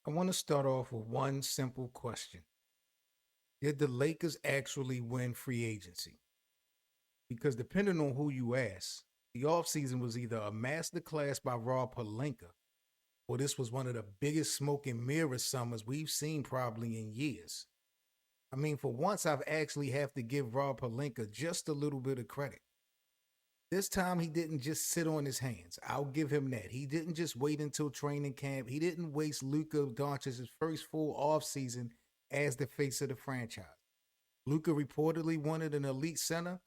I want to start off with one simple question. Did the Lakers actually win free agency? Because depending on who you ask, the offseason was either a masterclass by Rob Pelinka or this was one of the biggest smoke and mirror summers we've seen probably in years. I mean, for once, I've actually have to give Rob Pelinka just a little bit of credit. This time, he didn't just sit on his hands. I'll give him that. He didn't just wait until training camp. He didn't waste Luka Doncic's first full offseason as the face of the franchise. Luka reportedly wanted an elite center.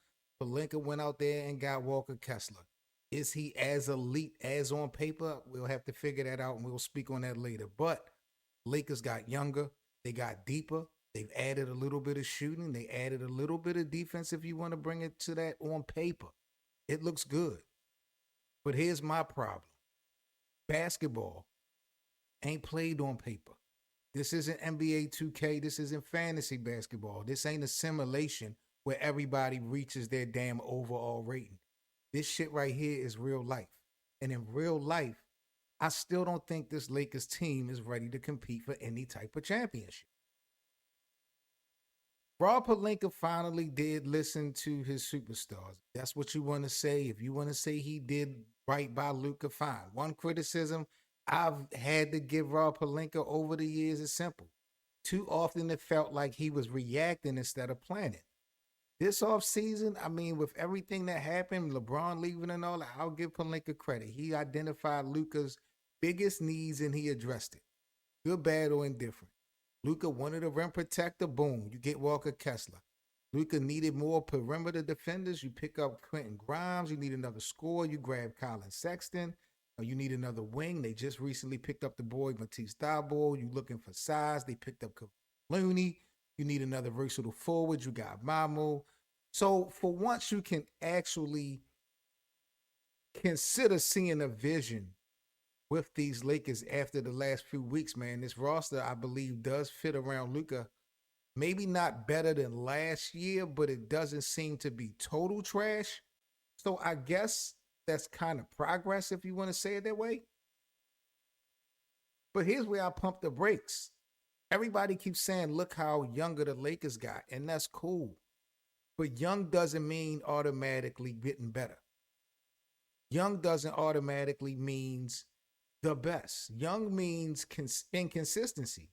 Pelinka went out there and got Walker Kessler. Is he as elite as on paper? We'll have to figure that out and we'll speak on that later. But Lakers got younger. They got deeper. They've added a little bit of shooting. They added a little bit of defense if you want to bring it to that on paper. It looks good. But here's my problem. Basketball ain't played on paper. This isn't NBA 2K. This isn't fantasy basketball. This ain't a simulation where everybody reaches their damn overall rating. This shit right here is real life. And in real life, I still don't think this Lakers team is ready to compete for any type of championship. Rob Pelinka finally did listen to his superstars. That's what you want to say. If you want to say he did right by Luka, fine. One criticism I've had to give Rob Pelinka over the years is simple. Too often it felt like he was reacting instead of planning. This offseason, I mean, with everything that happened, LeBron leaving and all that, I'll give Pelinka credit. He identified Luka's biggest needs and he addressed it. Good, bad, or indifferent. Luka wanted a rim protector. Boom, you get Walker Kessler. Luka needed more perimeter defenders. You pick up Quentin Grimes. You need another scorer. You grab Colin Sexton. Or you need another wing. They just recently picked up the boy Matisse Thybulle. You looking for size. They picked up Looney. You need another versatile forward. You got Mamo. So for once, you can actually consider seeing a vision with these Lakers after the last few weeks, man. This roster, I believe, does fit around Luka. Maybe not better than last year, but it doesn't seem to be total trash. So I guess that's kind of progress if you want to say it that way. But here's where I pump the brakes. Everybody keeps saying, look how younger the Lakers got, and that's cool. But young doesn't mean automatically getting better. Young doesn't automatically means the best. Young means inconsistency.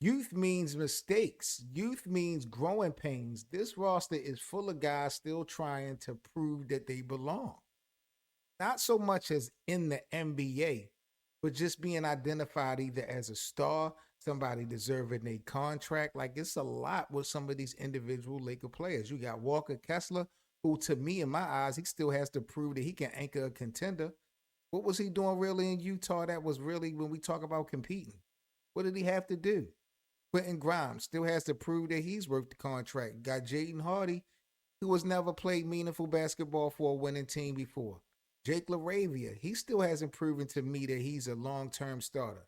Youth means mistakes. Youth means growing pains. This roster is full of guys still trying to prove that they belong. Not so much as in the NBA, but just being identified either as a star, somebody deserving a contract. Like, it's a lot with some of these individual Laker players. You got Walker Kessler, who to me, in my eyes, he still has to prove that he can anchor a contender. What was he doing really in Utah that was really, when we talk about competing? What did he have to do? Quentin Grimes still has to prove that he's worth the contract. Got Jaden Hardy, who has never played meaningful basketball for a winning team before. Jake LaRavia, he still hasn't proven to me that he's a long-term starter.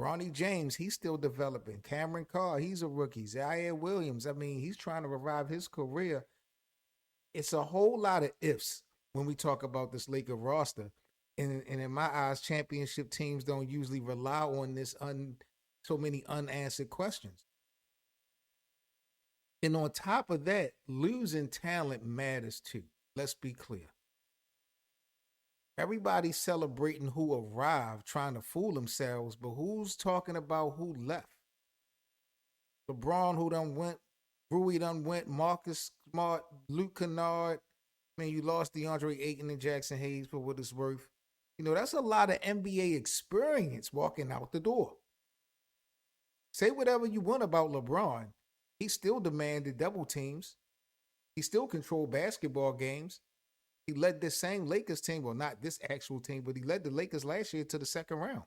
Bronny James, he's still developing. Cameron Carr, he's a rookie. Zaire Williams, I mean, he's trying to revive his career. It's a whole lot of ifs when we talk about this Laker roster. And in my eyes, championship teams don't usually rely on this so many unanswered questions. And on top of that, losing talent matters too. Let's be clear. Everybody's celebrating who arrived, trying to fool themselves, but who's talking about who left? LeBron, who done went, Rui done went, Marcus Smart, Luke Kennard. I mean, you lost DeAndre Ayton and Jackson Hayes for what it's worth. You know, that's a lot of NBA experience walking out the door. Say whatever you want about LeBron. He still demanded double teams. He still controlled basketball games. He led this same Lakers team, well, not this actual team, but he led the Lakers last year to the second round.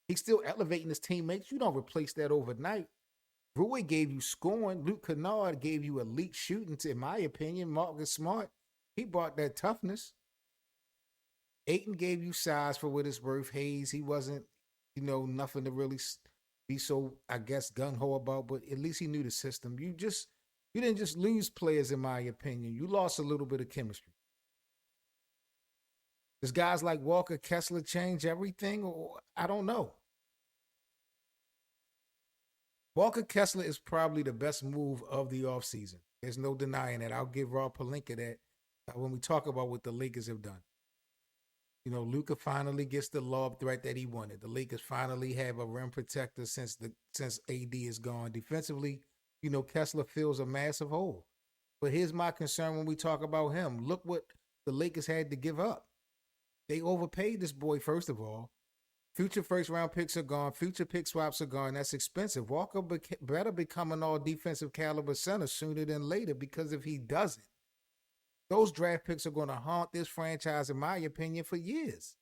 He's still elevating his teammates. You don't replace that overnight. Rui gave you scoring. Luke Kennard gave you elite shooting, in my opinion. Marcus Smart, he brought that toughness. Ayton gave you size for what it's worth. Hayes, he wasn't, nothing to really be so, I guess, gung-ho about, but at least he knew the system. You didn't just lose players, in my opinion. You lost a little bit of chemistry. Does guys like Walker Kessler change everything? Or I don't know. Walker Kessler is probably the best move of the offseason. There's no denying that. I'll give Rob Pelinka that when we talk about what the Lakers have done. Luca finally gets the lob threat that he wanted. The Lakers finally have a rim protector since AD is gone. Defensively, Kessler fills a massive hole. But here's my concern when we talk about him. Look what the Lakers had to give up. They overpaid this boy, first of all. Future first round picks are gone. Future pick swaps are gone. That's expensive. Walker better become an all defensive caliber center sooner than later, because if he doesn't, those draft picks are going to haunt this franchise, in my opinion, for years.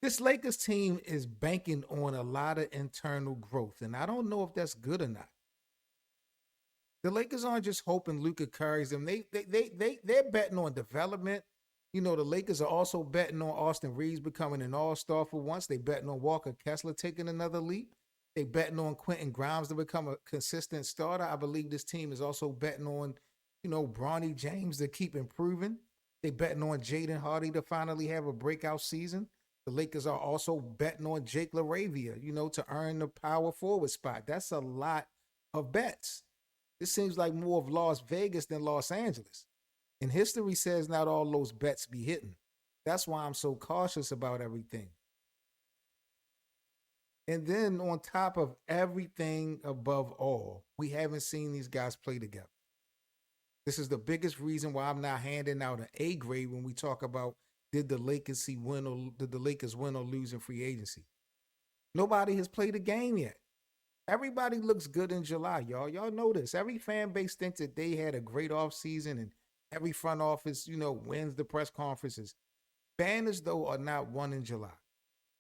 This Lakers team is banking on a lot of internal growth, and I don't know if that's good or not. The Lakers aren't just hoping Luka carries them. They're betting on development. The Lakers are also betting on Austin Reeves becoming an all-star for once. They betting on Walker Kessler taking another leap. They betting on Quentin Grimes to become a consistent starter. I believe this team is also betting on, Bronny James to keep improving. They betting on Jaden Hardy to finally have a breakout season. The Lakers are also betting on Jake LaRavia, to earn the power forward spot. That's a lot of bets. This seems like more of Las Vegas than Los Angeles. And history says not all those bets be hitting. That's why I'm so cautious about everything. And then on top of everything above all, we haven't seen these guys play together. This is the biggest reason why I'm not handing out an A grade when we talk about did the Lakers win or lose in free agency. Nobody has played a game yet. Everybody looks good in July, y'all. Y'all know this. Every fan base thinks that they had a great offseason, and every front office, wins the press conferences. Banners, though, are not won in July.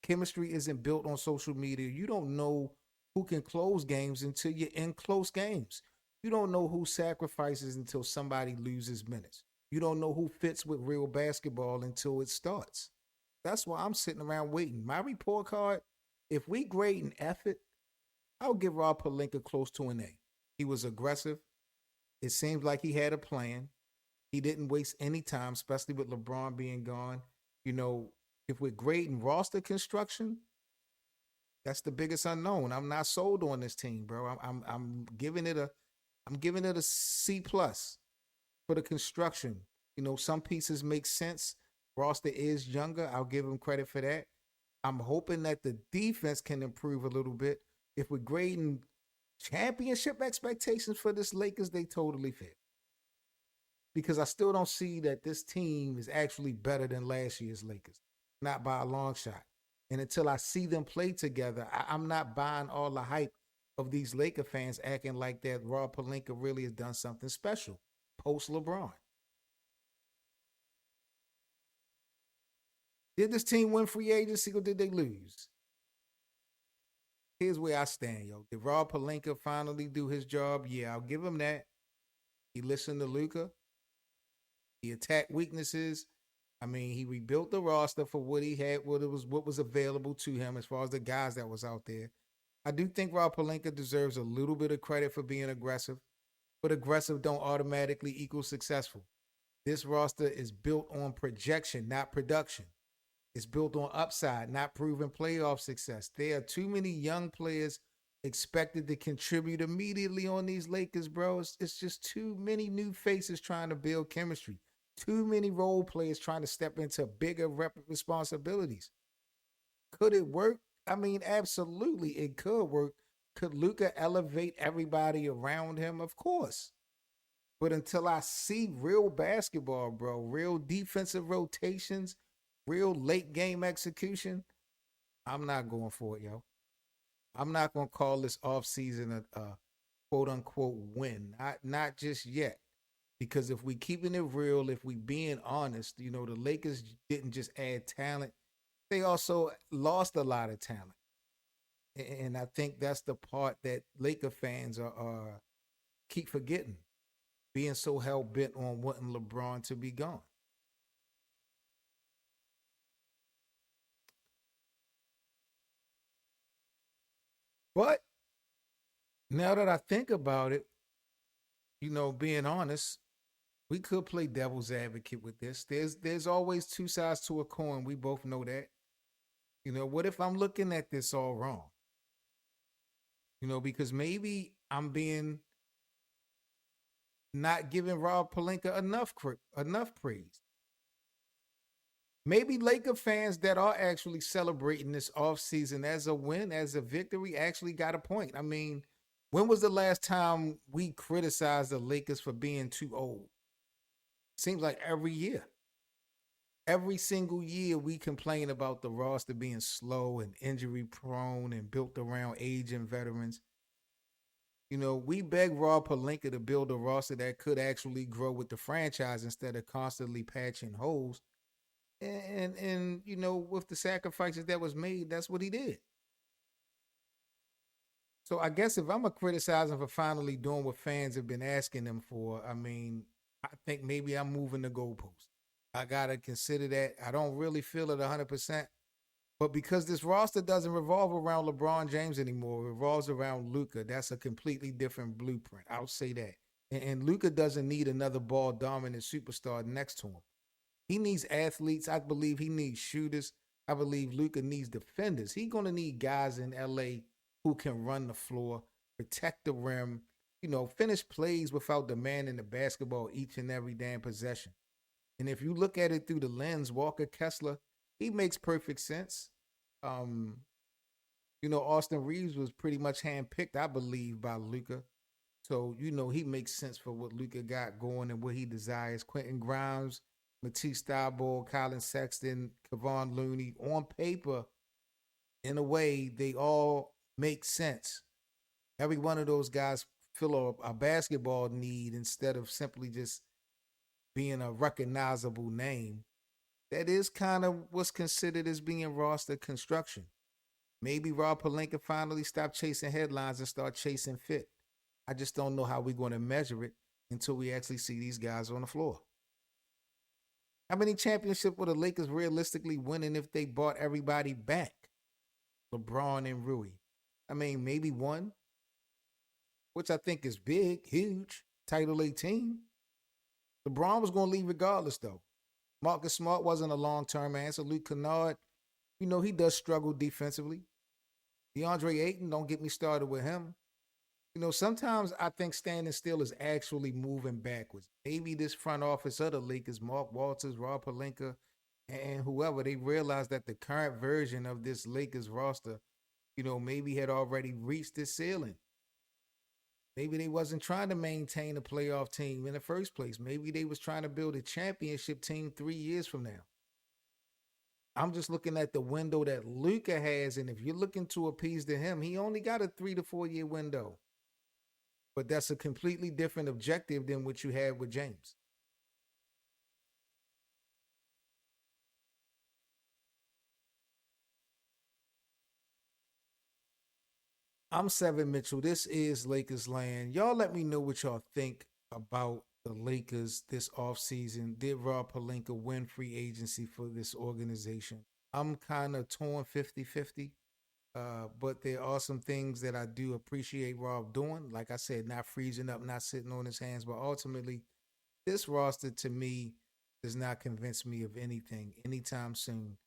Chemistry isn't built on social media. You don't know who can close games until you're in close games. You don't know who sacrifices until somebody loses minutes. You don't know who fits with real basketball until it starts. That's why I'm sitting around waiting. My report card, if we grade an effort, I'll give Rob Pelinka close to an A. He was aggressive. It seems like he had a plan. He didn't waste any time, especially with LeBron being gone. If we're grading roster construction, that's the biggest unknown. I'm not sold on this team, bro. I'm giving it a C plus for the construction. Some pieces make sense. Roster is younger. I'll give him credit for that. I'm hoping that the defense can improve a little bit. If we're grading championship expectations for this Lakers, they totally fit. Because I still don't see that this team is actually better than last year's Lakers. Not by a long shot. And until I see them play together, I'm not buying all the hype of these Laker fans acting like that Rob Pelinka really has done something special post LeBron. Did this team win free agency or did they lose? Here's where I stand, yo. Did Rob Pelinka finally do his job? Yeah, I'll give him that. He listened to Luka. He attacked weaknesses. I mean, he rebuilt the roster for what he had, what was available to him as far as the guys that was out there. I do think Rob Pelinka deserves a little bit of credit for being aggressive, but aggressive don't automatically equal successful. This roster is built on projection, not production. It's built on upside, not proven playoff success. There are too many young players expected to contribute immediately on these Lakers, bro. It's just too many new faces trying to build chemistry. Too many role players trying to step into bigger responsibilities. Could it work? I mean, absolutely, it could work. Could Luka elevate everybody around him? Of course. But until I see real basketball, bro, real defensive rotations, real late game execution, I'm not going for it, yo. I'm not going to call this offseason a quote unquote win. Not just yet. Because if we keeping it real, if we being honest, the Lakers didn't just add talent. They also lost a lot of talent. And I think that's the part that Laker fans are keep forgetting. Being so hell bent on wanting LeBron to be gone. But now that I think about it, being honest, We could play devil's advocate with this. There's always two sides to a coin. We both know that. What if I'm looking at this all wrong? Because maybe I'm being not giving Rob Pelinka enough praise. Maybe Laker fans that are actually celebrating this offseason as a win, as a victory, actually got a point. I mean, when was the last time we criticized the Lakers for being too old? Seems like every year. Every single year we complain about the roster being slow and injury prone and built around aging veterans. We beg Rob Pelinka to build a roster that could actually grow with the franchise instead of constantly patching holes. And with the sacrifices that was made, that's what he did. So I guess if I'm a criticize him for finally doing what fans have been asking him for, I mean, I think maybe I'm moving the goalpost. I gotta consider that. I don't really feel it 100%. But because this roster doesn't revolve around LeBron James anymore, it revolves around Luka. That's a completely different blueprint. I'll say that. And Luka doesn't need another ball dominant superstar next to him. He needs athletes. I believe he needs shooters. I believe Luka needs defenders. He's gonna need guys in LA who can run the floor, protect the rim, finish plays without demanding the basketball each and every damn possession. And if you look at it through the lens, Walker Kessler, he makes perfect sense. Um, Austin Reeves was pretty much handpicked, I believe, by Luka. So, he makes sense for what Luka got going and what he desires. Quentin Grimes, Matisse Thybulle, Colin Sexton, Kevon Looney, on paper, in a way, they all make sense. Every one of those guys fill a basketball need instead of simply just being a recognizable name. That is kind of what's considered as being roster construction. Maybe Rob Pelinka finally stop chasing headlines and start chasing fit. I just don't know how we're going to measure it until we actually see these guys on the floor. How many championships would the Lakers realistically winning if they brought everybody back? LeBron and Rui. I mean, maybe one, which I think is big, huge. Title 18. LeBron was going to leave regardless, though. Marcus Smart wasn't a long-term answer. Luke Kennard, he does struggle defensively. DeAndre Ayton, don't get me started with him. Sometimes I think standing still is actually moving backwards. Maybe this front office of the Lakers, Mark Walters, Rob Pelinka, and whoever, they realized that the current version of this Lakers roster, maybe had already reached its ceiling. Maybe they wasn't trying to maintain a playoff team in the first place. Maybe they was trying to build a championship team 3 years from now. I'm just looking at the window that Luka has, and if you're looking to appease to him, he only got a 3 to 4 year window. But that's a completely different objective than what you had with James. I'm Seven Mitchell. This is Lakers Land. Y'all let me know what y'all think about the Lakers this offseason. Did Rob Pelinka win free agency for this organization? I'm kind of torn 50-50. But there are some things that I do appreciate Rob doing. Like I said, not freezing up, not sitting on his hands. But ultimately, this roster to me does not convince me of anything anytime soon.